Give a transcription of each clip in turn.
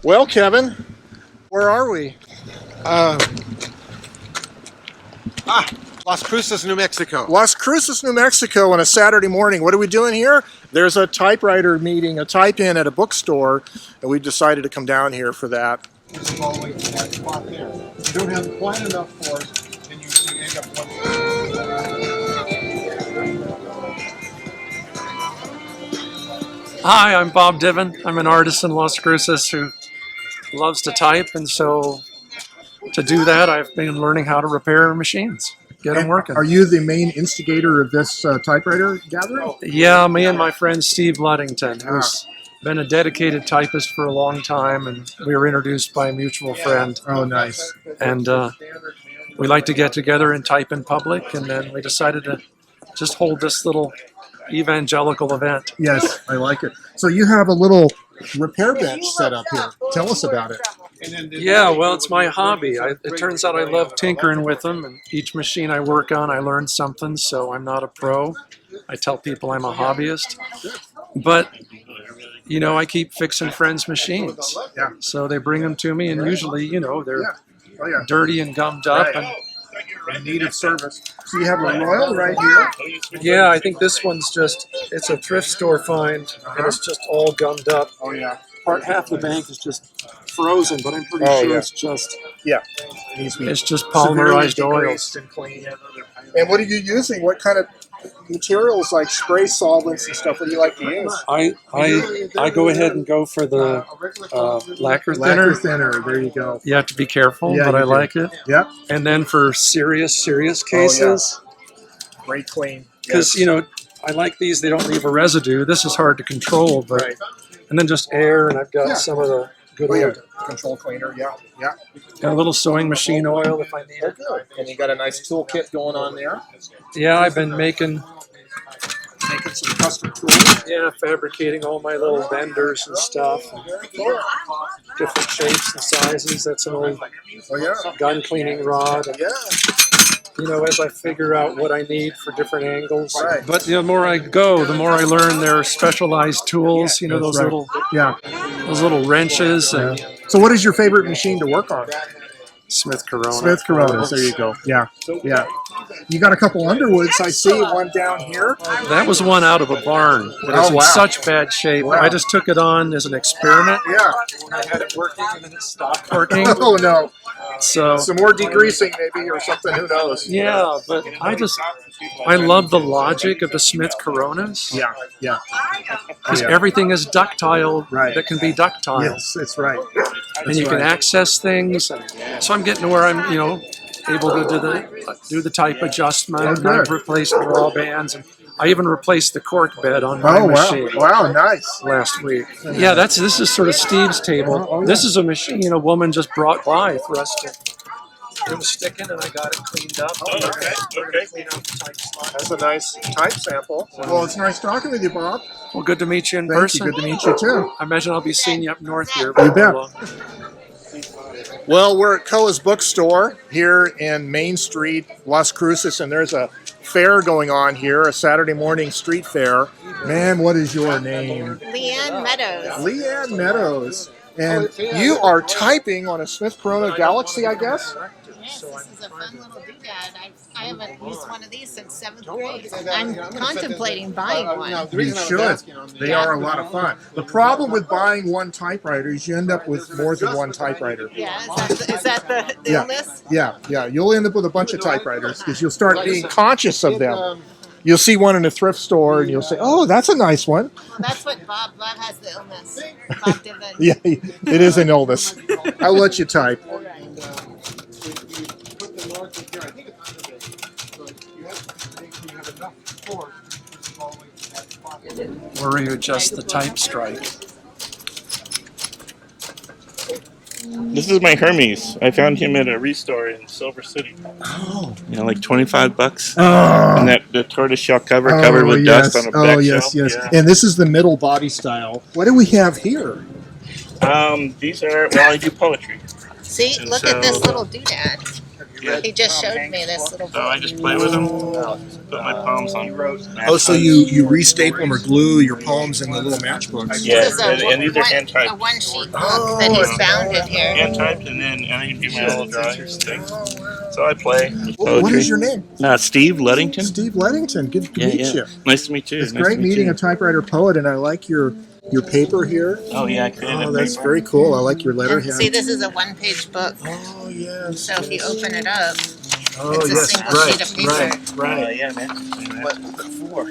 Well, Kevin, where are we? Las Cruces, New Mexico. Las Cruces, New Mexico on a Saturday morning. What are we doing here? There's a typewriter meeting, a type-in at a bookstore, and we decided to come down here for that. This is all the way to that spot there. You don't have quite enough force, and you end up one. Hi, I'm Bob Diven. I'm an artist in Las Cruces who loves to type, and so to do that, I've been learning how to repair machines, get them working. Are you the main instigator of this typewriter gathering? Yeah, me and my friend Steve Ludington, who's been a dedicated typist for a long time, and we were introduced by a mutual friend. Oh, nice. And we like to get together and type in public, and then we decided to just hold this little evangelical event. Yes, I like it. So you have a little repair bench set up here. Tell us about it. Yeah, well, it's my hobby. It turns out I love tinkering with them, and each machine I work on, I learn something, so I'm not a pro. I tell people I'm a hobbyist. But, you know, I keep fixing friends' machines. Yeah. So they bring them to me, and usually, you know, they're Oh, dirty and gummed up. Right. And In need of service. So you have a Royal right here. yeah, I think this one's just, it's a thrift store find, and it's just all gummed up. Oh, yeah. Half the bank is just frozen, but I'm pretty sure it's just It's just polymerized oils. And clean. And what are you using? What kind of materials, like spray solvents and stuff, what do you like to use? I go ahead and go for the lacquer thinner. Lacquer thinner, there you go. You have to be careful, Yeah, but you I do. like it. Yep. And then for serious cases, Great clean. because you know, I like these. They don't leave a residue. This is hard to control, but Right. and then just air, and I've got some of the good Oh, yeah. old. Control cleaner, yeah. Got a little sewing machine oil if I need it. Good. And you got a nice toolkit going on there. Yeah, I've been making Some custom tools. fabricating all my little benders and stuff, and different shapes and sizes. That's an old Oh, yeah. gun cleaning rod. And, Yeah. you know, as I figure out what I need for different angles. Right. But the more I go, the more I learn there are specialized tools. You know, those right. little wrenches and So what is your favorite machine to work on? Smith Corona. Smith Coronas, there you go. Yeah. You got a couple Underwoods. I see one down here. That was one out of a barn, but it's Oh, wow. in such bad shape. Wow. I just took it on as an experiment. Yeah. I had it working, and then it stopped working. Oh, no. So Some more degreasing maybe or something, who knows? yeah, but I love the logic of the Smith Coronas. Yeah. Because everything is ductile Right. that can be ductile. Yes, that's right. And you can access things. And so I'm getting to where I'm, you know, able to do the type adjustment. Oh, And I've good. replaced the raw bands, and I even replaced the cork bed on my Oh, wow. machine Wow, nice. last week. Yeah, this is sort of Steve's table. Oh, yeah. This is a machine a woman just brought by for us to do the sticking, and I got it cleaned up. Oh, okay. Clean out the type slot. That's a nice type sample. Well, it's nice talking with you, Bob. Well, good to meet you in Thank person. you. Good to meet you, too. I imagine I'll be seeing you up north here. You bet. before long. Well, we're at Koa's Bookstore here in Main Street, Las Cruces, and there's a fair going on here, a Saturday morning street fair. Man, what is your name? Leanne Meadows. Leanne Meadows. And you are typing on a Smith Corona Galaxy, I guess? Yes, this is a fun little doodad. I haven't used one of these since 7th grade. I'm contemplating buying one. You should. They are a lot of fun. The problem with buying one typewriter is you end up with more than one typewriter. Yeah, is that the Yeah. illness? Yeah. You'll end up with a bunch of typewriters because you'll start being conscious of them. You'll see one in a thrift store and you'll say, oh, that's a nice one. Well, that's what Bob has the illness. Bob Diven. Yeah, it is an illness. I'll let you type. Where you adjust the type strike. This is my Hermes. I found him at a restore in Silver City. Oh. You know, like $25. Oh. And the tortoiseshell cover covered with dust on a back shelf. yes. Yeah. And this is the middle body style. What do we have here? These are, well, I do poetry. See, And look at this so- little doodad. Yeah. He just showed me this little So I book. just play with them, put my palms on. Oh, so you restaple them or glue your palms in the little matchbooks? Yeah, This is and these are hand a typed. one sheet book Oh, that he's it's bounded here. Hand typed, and then I do my little drawings and things. So I play What poetry. is your name? Steve Ludington. Steve Ludington. Good to meet you. Nice to meet you. It's Nice great to meet meeting you. a typewriter poet, and I like your paper here. Oh yeah, I created Oh, a that's paper. very cool. I like your And letterhead. see, this is a one-page book. Oh yes. So if you open it up, Oh it's a yes, single right, sheet of paper. right. Yeah, man. What's it for?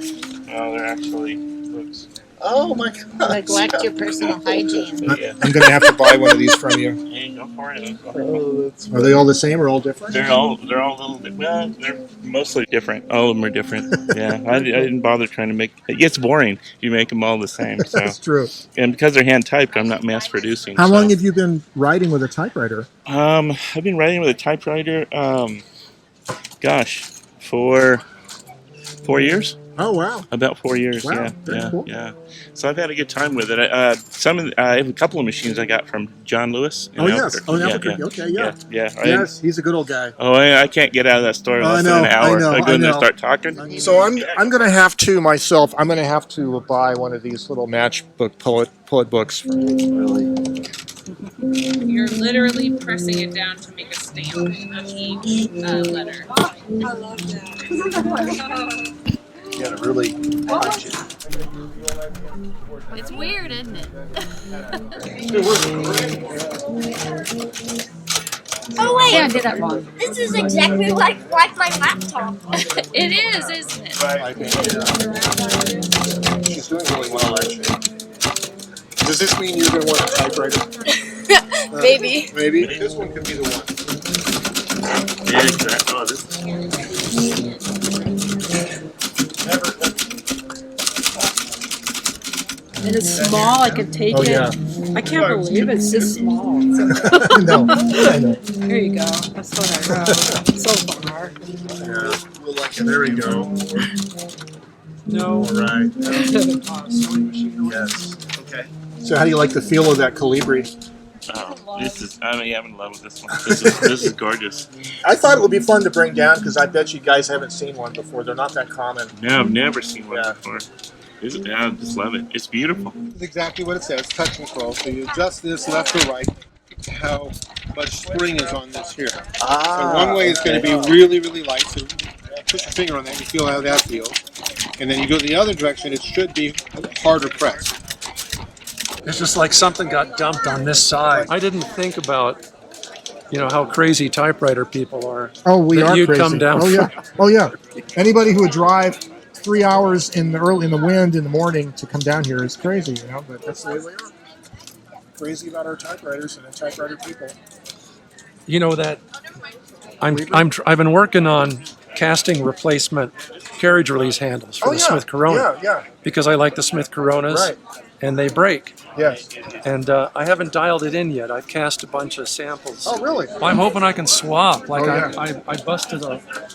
Oh, they're actually books. Oh my god. Neglect your personal hygiene. So, yeah. I'm gonna have to buy one of these from you. Hey, go for it. Oh, that's Are they all the same or all different? They're all a little bit. Well, they're mostly different. All of them are different. Yeah, I didn't bother trying to make. It gets boring if you make them all the same. So, That's true. and because they're hand typed, I'm not mass producing. How so. long have you been writing with a typewriter? I've been writing with a typewriter. Gosh, for 4 years. Oh wow. About 4 years. Wow, very yeah, cool. yeah. So I've had a good time with it. I have a couple of machines I got from John Lewis. In Oh yes. Albuquerque. Oh, in Yeah, Albuquerque. yeah. Okay, yeah. Yeah. Yes, he's a good old guy. I can't get out of that store in I less know, than an hour. I know, go in there I and start talking. So I'm gonna have to myself. I'm gonna have to buy one of these little Matchbook poet books. You're literally pressing it down to make a stamp of each letter. I love that. You gotta really punch it. It's weird, isn't it? Oh wait, Yeah, I did that wrong. this is exactly like my laptop. It is, isn't it? She's doing really well, actually. Does this mean you're gonna want a typewriter? Maybe. Maybe. This one could be the one. Yeah, exactly. Oh, this And it's small, I can take Oh it. yeah. I can't believe it's this small. No, I know. Here you go. That's what I wrote. So far. Yeah. There we go. No. All right. Yes. Okay. So how do you like the feel of that Calibri? I'm in love with this one. This is gorgeous. I thought it would be fun to bring down because I bet you guys haven't seen one before. They're not that common. No, I've never seen one Yeah. before. I just love it. It's beautiful. It's exactly what it says, touch control. So you adjust this left or right, how much spring is on this here. So one way is going to be really, really light. So put your finger on that, you feel how that feels. And then you go the other direction, it should be harder pressed. It's just like something got dumped on this side. I didn't think about, how crazy typewriter people are. Oh, we That are you'd crazy. come down Oh yeah. Oh yeah. Anybody who would drive 3 hours in the wind in the morning to come down here is crazy, But that's the way we are. Crazy about our typewriters and the typewriter people. You know that I've been working on casting replacement carriage release handles for the Smith Corona Yeah. because I like the Smith Coronas Right. and they break. Yes. And I haven't dialed it in yet. I've cast a bunch of samples. Oh really? Well, I'm hoping I can swap. Like Oh, yeah. I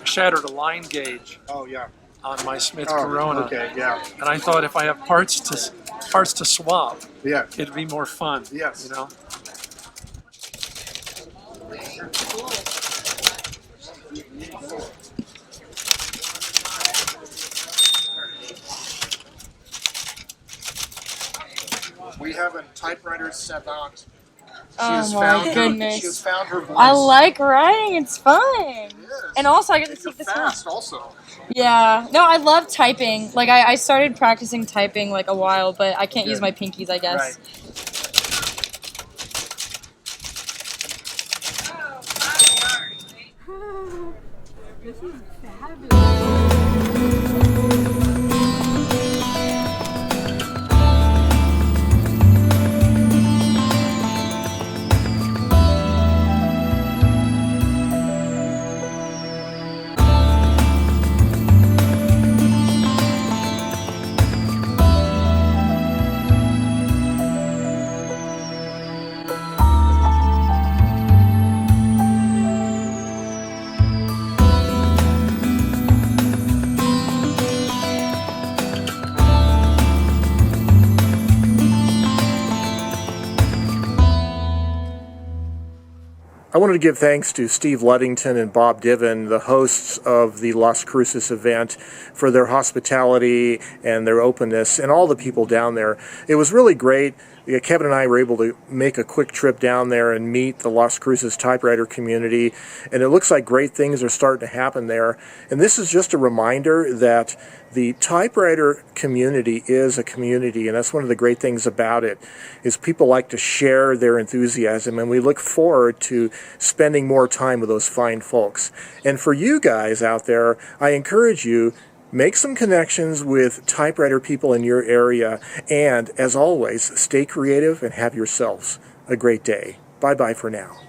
shattered a line gauge Oh yeah. on my Smith Oh, Corona, okay. Yeah. and I thought if I have parts to swap, Yeah. it'd be more fun. Yes. We have a typewriter savant. Oh my goodness. She has found her voice. I like writing. It's fun. It is. And also, I get to You're take this one. fast also. Yeah. No, I love typing. Like, I started practicing typing like a while, but I can't use my pinkies, I guess. This is fabulous. I wanted to give thanks to Steve Ludington and Bob Diven, the hosts of the Las Cruces event, for their hospitality and their openness, and all the people down there. It was really great. Kevin and I were able to make a quick trip down there and meet the Las Cruces typewriter community, and it looks like great things are starting to happen there. And this is just a reminder that the typewriter community is a community, and that's one of the great things about it, is people like to share their enthusiasm, and we look forward to spending more time with those fine folks. And for you guys out there, I encourage you, make some connections with typewriter people in your area, and as always, stay creative and have yourselves a great day. Bye-bye for now.